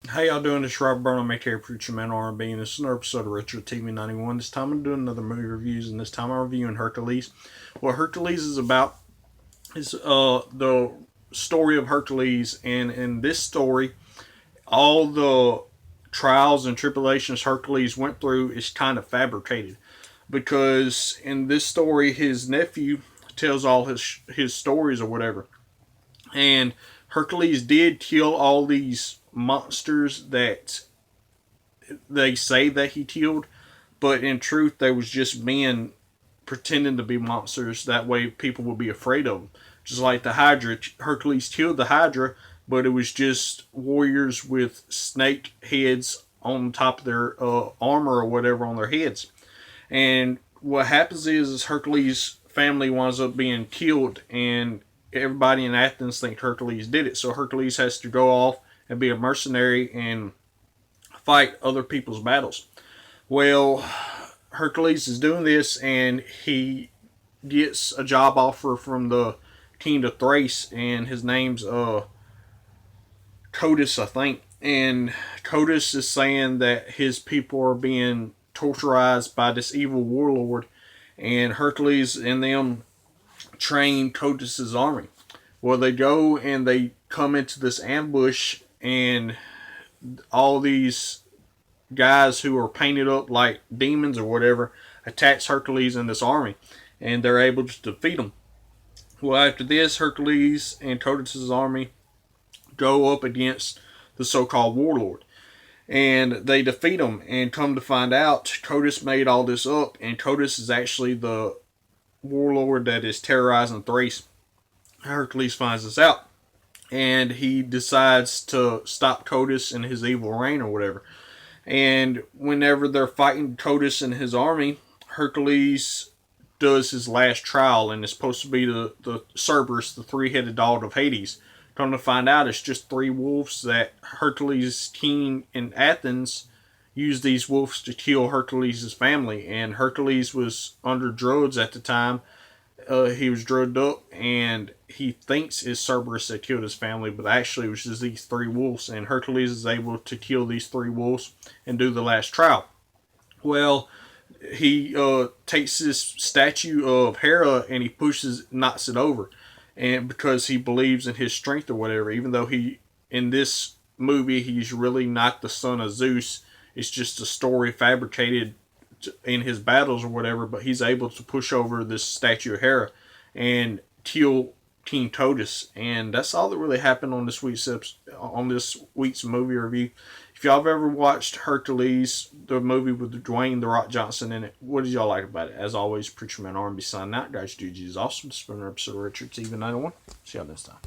How y'all doing? This is Robert Burnham, Military Preacher Man R&B, and this is another episode of Retro TV 91. This time I'm doing another movie reviews, and this time I'm reviewing Hercules. What Hercules is about is the story of Hercules, and in this story, all the trials and tribulations Hercules went through is kind of fabricated. Because in this story, his nephew tells all his stories or whatever. And Hercules did kill all these monsters that they say that he killed, but in truth, they was just men pretending to be monsters. That way, people would be afraid of them. Just like the Hydra, Hercules killed the Hydra, but it was just warriors with snake heads on top of their armor or whatever on their heads. And what happens is Hercules' family winds up being killed, and everybody in Athens thinks Hercules did it. So Hercules has to go off and be a mercenary and fight other people's battles. Well, Hercules is doing this, and he gets a job offer from the king of Thrace, and his name's Codus, I think. And Codus is saying that his people are being torturized by this evil warlord, and Hercules and them train Codus's army. Well, they go and they come into this ambush, and all these guys who are painted up like demons or whatever attacks Hercules and this army, and they're able to defeat them. Well, after this, Hercules and Codus's army go up against the so-called warlord, and they defeat him. And come to find out, Codus made all this up, and Codus is actually the warlord that is terrorizing Thrace. Hercules finds this out, and he decides to stop Codus and his evil reign or whatever. And whenever they're fighting Codus and his army, Hercules does his last trial, and it's supposed to be the Cerberus, the three-headed dog of Hades. Come to find out, it's just three wolves that Hercules' king in Athens used these wolves to kill Hercules' family. And Hercules was under drugs at the time. He was drugged up, and he thinks it's Cerberus that killed his family, but actually it was just these three wolves. And Hercules is able to kill these three wolves and do the last trial. Well, he takes this statue of Hera and he knocks it over, and because he believes in his strength or whatever. Even though he in this movie he's really not the son of Zeus, it's just a story fabricated in his battles or whatever. But he's able to push over this statue of Hera and kill King Codus, and that's all that really happened on this week's movie review. If y'all have ever watched Hercules, the movie with Dwayne The Rock Johnson in it, what did y'all like about it? As always, Preacher Man R&B signing out. Guys, GG is awesome. This has been an episode of Richard TV 91. See y'all next time.